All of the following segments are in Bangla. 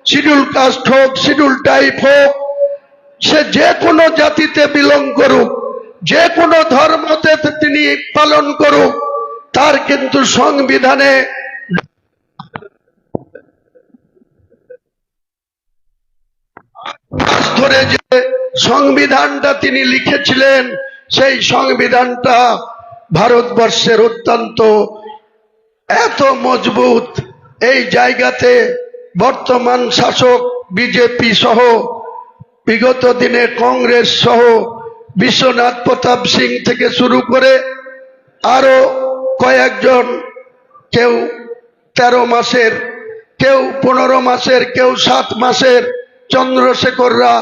শিডিউল কাস্ট হোক, শিডিউল টাইপ হোক, সে যে কোনো জাতিতে বিলং করুক, যে কোনো ধর্মতে তিনি পালন করুক, তার কিন্তু সংবিধানে ধরে যে সংবিধানটা তিনি লিখেছিলেন, সেই সংবিধানটা ভারতবর্ষের অত্যন্ত এত মজবুত। এই জায়গাতে বর্তমান শাসক বিজেপি সহ, বিগত দিনে কংগ্রেস সহ, বিশ্বনাথ প্রতাপ সিং থেকে শুরু করে আরো কয়েকজন, কেউ 13 মাসের, কেউ 15 মাসের, কেউ 7 মাসের চন্দ্রশেখররা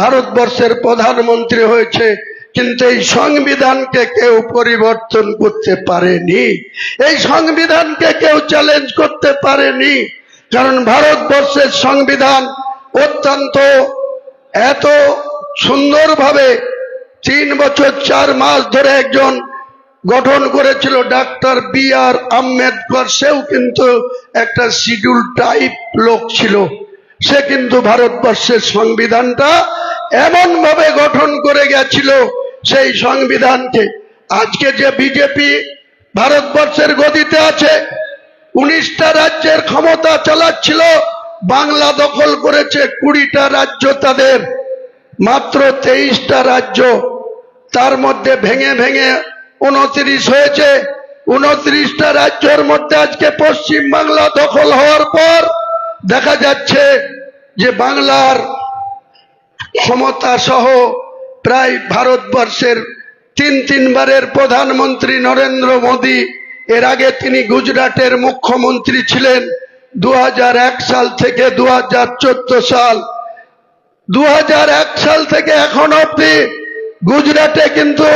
ভারতবর্ষের প্রধানমন্ত্রী হয়েছে, কিন্তু এই সংবিধানকে কেউ পরিবর্তন করতে পারেনি, এই সংবিধানকে কেউ চ্যালেঞ্জ করতে পারেনি। কারণ ভারতবর্ষের সংবিধান অত্যন্ত এত সুন্দরভাবে 3 বছর 4 মাস ধরে একজন গঠন করেছিল ডক্টর বি.আর. আম্বেদকর। সেও কিন্তু একটা শিডিউল টাইপ লোক ছিল, সে কিন্তু ভারতবর্ষের সংবিধানটা এমন ভাবে গঠন করে গেছিল, সেই সংবিধানকে আজকে যে বিজেপি ভারতবর্ষের গদিতে আছে, 19টা রাজ্যের ক্ষমতা চালাচ্ছিল, বাংলা দখল করেছে 20টা রাজ্য তাদের, মাত্র 23টা রাজ্য, তার মধ্যে ভেঙে ভেঙে 29 হয়েছে। 29টা রাজ্যের মধ্যে আজকে পশ্চিম বাংলা দখল হওয়ার পর দেখা যাচ্ছে যে বাংলার ক্ষমতা সহ প্রায় ভারতবর্ষের 3 বারের প্রধানমন্ত্রী নরেন্দ্র মোদী, এর আগে তিনি গুজরাটের মুখ্যমন্ত্রী ছিলেন 2001 সাল থেকে 2014 সাল। 2001 সাল থেকে এখন অবধি গুজরাটে কিন্তু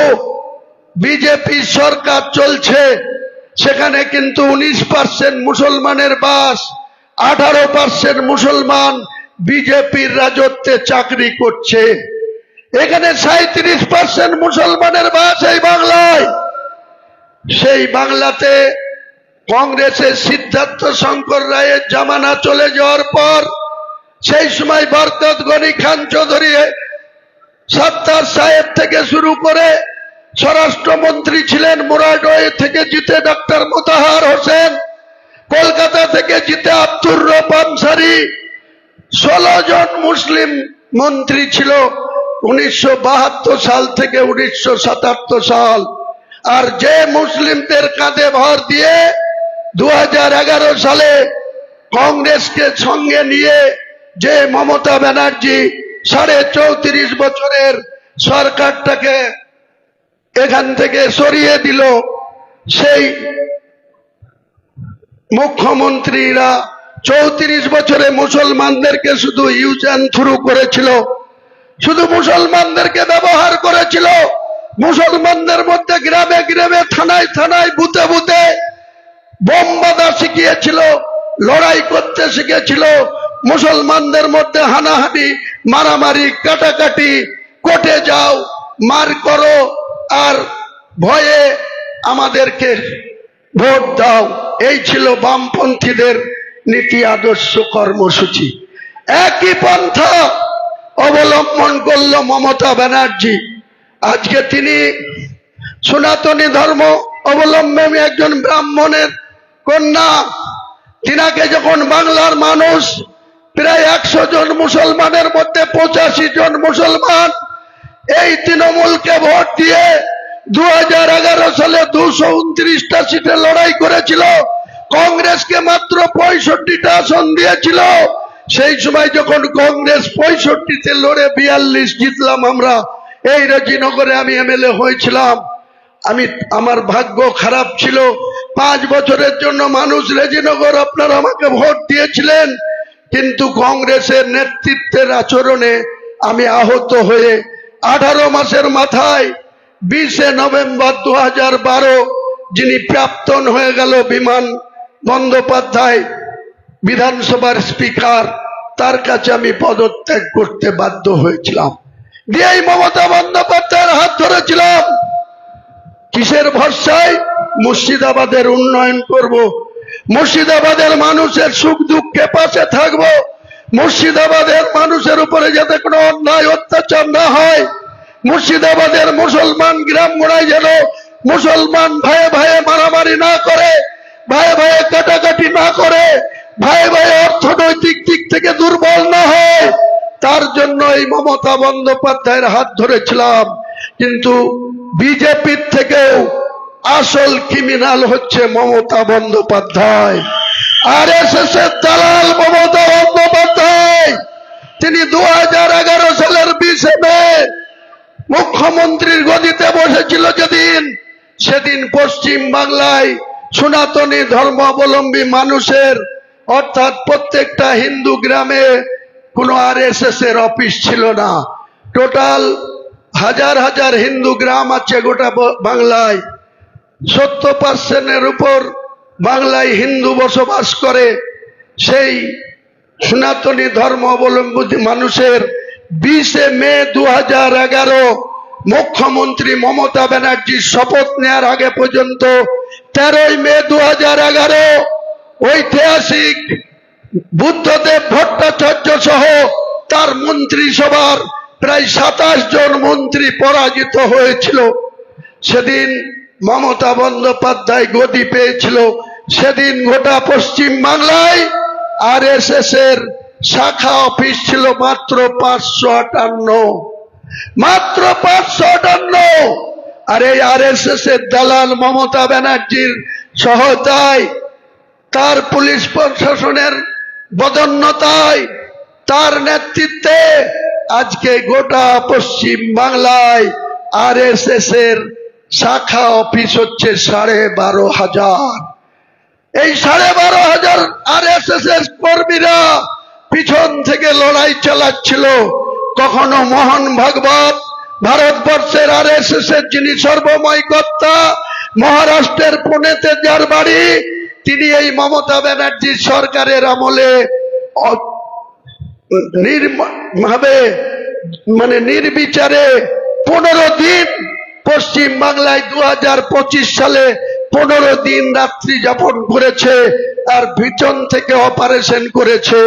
বিজেপি সরকার চলছে, সেখানে কিন্তু 19% মুসলমানের বাস, 18% মুসলমান বিজেপির রাজত্বে চাকরি করছে। এখানে 37% মুসলমানের বাস এই বাংলায়। সেই বাংলাতে কংগ্রেসের সিদ্ধার্থ শঙ্কর রায়ের জামানা চলে যাওয়ার পর, সেই সময় বরকত গনি খান চৌধুরী, সত্তার সাহেব থেকে শুরু করে স্বরাষ্ট্রমন্ত্রী ছিলেন, মুরাদওয়ে থেকে জিতে ডক্টর মোতাহার হোসেন, কলকাতা থেকে জিতে আব্দুর রব আনসারী, 16 জন মুসলিম মন্ত্রী ছিল 1972 সাল থেকে 1977 সাল। আর যে মুসলিমদের কাঁধে ভর দিয়ে 2011 সালে কংগ্রেসকে সঙ্গে নিয়ে যে মমতা ব্যানার্জি 34.5 বছরের সরকারটাকে এখান থেকে সরিয়ে দিল, সেই মুখ্যমন্ত্রীরা 34 বছরে মুসলমানদেরকে শুধু ইউজ অ্যান্ড থ্রু করেছিল, শুধু মুসলমানদেরকে ব্যবহার করেছিল, মুসলমানদের মধ্যে গ্রামে গ্রামে, থানায় থানায়, বুথে বুথে বোম বাঁধা শিখিয়েছিল, লড়াই করতে শিখেছিল, মুসলমানদের মধ্যে হানাহানি, মারামারি, কাটাকাটি, কোর্টে যাও, মার করো, আর ভয়ে আমাদেরকে ভোট দাও, এই ছিল বামপন্থীদের নীতি আদর্শ কর্মসূচি। একই পন্থা অবলম্বন করল মমতা ব্যানার্জি। আজকে তিনি সনাতনী ধর্ম অবলম্বনে একজন ব্রাহ্মণের কন্যা, তিনাকে যখন বাংলার মানুষ প্রায় 100 জন মুসলমানের মধ্যে 85 জন মুসলমান এই তৃণমূলকে ভোট দিয়ে 2011 সালে 229টা সিটে লড়াই করেছিল, কংগ্রেসকে মাত্র 65টা আসন দিয়েছিল। সেই সময় যখন কংগ্রেস 65তে লড়ে 42 জিতলাম আমরা, এই রাজিনগরে আমি এমএলএ হয়েছিলাম। আমার ভাগ্য খারাপ ছিল, 5 বছরের জন্য মানুষ রেজিনগর আপনারা আমাকে ভোট দিয়েছিলেন, কিন্তু কংগ্রেসের নেতৃত্বের আচরণে আমি আহত হয়ে 18 মাসের মাথায় 20 নভেম্বর 2012 যিনি প্রাক্তন হয়ে গেল বিমান বন্দ্যোপাধ্যায়, বিধানসভার স্পিকার, তার কাছে আমি পদত্যাগ করতে বাধ্য হয়েছিলাম। দিয়েই মমতা বন্দ্যোপাধ্যায়ের হাত ধরেছিলাম। কিসের ভরসায়? মুর্শিদাবাদের উন্নয়ন করব, মুর্শিদাবাদের মানুষের সুখ দুঃখে পাশে থাকবো, মুর্শিদাবাদের মানুষের উপরে যাতে কোনো অন্যায় অত্যাচার না হয়, মুর্শিদাবাদের মুসলমান গ্রামগুড়ায় যেন মুসলমান ভাইয়ে ভাইয়ে মারামারি না করে, ভাইয়ে ভাইয়ে কাটাকাটি না করে, ভাইয়ে ভাইয়ে অর্থনৈতিক দিক থেকে দুর্বল না হয়, তার জন্য এই মমতা বন্দ্যোপাধ্যায়ের হাত ধরেছিলাম। কিন্তু বিজেপির থেকেও আসল ক্রিমিনাল হচ্ছে মমতা বন্দ্যোপাধ্যায়, আরএসএস এর দালাল মমতা বন্দ্যোপাধ্যায়। তিনি 2011 সালের 20 মে মুখ্যমন্ত্রীর গদিতে বসেছিল সেদিন পশ্চিম বাংলায় সনাতনী ধর্মাবলম্বী মানুষের অর্থাৎ প্রত্যেকটা হিন্দু গ্রামে কোনো আরএসএস এর অফিস ছিল না। টোটাল হাজার হাজার হিন্দু গ্রাম আছে গোটা বাংলায়, 70% উপর বাংলায় হিন্দু বসবাস করে। সেই সনাতনী ধর্মাবলম্বী মানুষের 20 মে 2011 মুখ্যমন্ত্রী মমতা ব্যানার্জি শপথ নেওয়ার আগে পর্যন্ত 13 মে 2011 ঐতিহাসিক বুদ্ধদেব ভট্টাচার্য সহ তার মন্ত্রিসভার প্রায় 27 জন মন্ত্রী পরাজিত হয়েছিল। সেদিন মমতা বন্দ্যোপাধ্যায় গদি পেয়েছিল। সেদিন গোটা পশ্চিম বাংলায় আরএসএস এর শাখা অফিস ছিল মাত্র 558, মাত্র 558। আর এই আরএসএস এর দালাল মমতা ব্যানার্জির সহায়তায়, তার পুলিশ প্রশাসনের বদান্যতায়, তার নেতৃত্বে আজকে গোটা পশ্চিম বাংলায় আরএসএস এর শাখা অফিস হচ্ছে 12,500। এই 12,500 আরএসএস এর কর্মীরা পিছন থেকে লড়াই চালাচ্ছিল। কখনো মোহন ভাগবত, ভারতবর্ষের আরএসএস এর যিনি সর্বময় কর্তা, মহারাষ্ট্রের পুনেতে যার বাড়ি, তিনি এই মমতা ব্যানার্জির সরকারের আমলে নির্বিচারে 15 দিন পশ্চিম বাংলায় 2025 সালে 15 দিন রাত্রি যাপন করেছে, আর পিছন থেকে অপারেশন করেছে।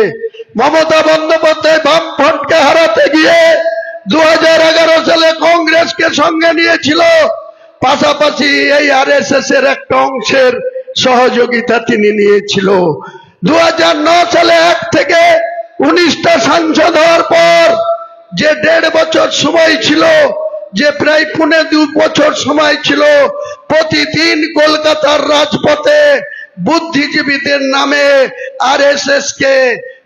মমতা বন্দ্যোপাধ্যায় বামফ্রন্টকে হারাতে গিয়ে 2011 সালে কংগ্রেসকে সঙ্গে নিয়েছিল, পাশাপাশি এই আরএসএস এর একটা অংশের সহযোগিতা তিনি নিয়েছিল। 2009 সালে 1 থেকে 19টা সাংসদ হওয়ার পর যে 1.5 বছর সময় ছিল, যে প্রায় 2 বছর সময় ছিল, প্রতিদিন কলকাতার রাজপথে বুদ্ধিজীবীদের নামে আরএসএস কে,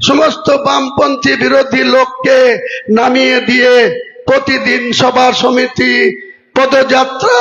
সমস্ত বামপন্থী বিরোধী লোককে নামিয়ে দিয়ে প্রতিদিন সভা সমিতি, পদযাত্রা,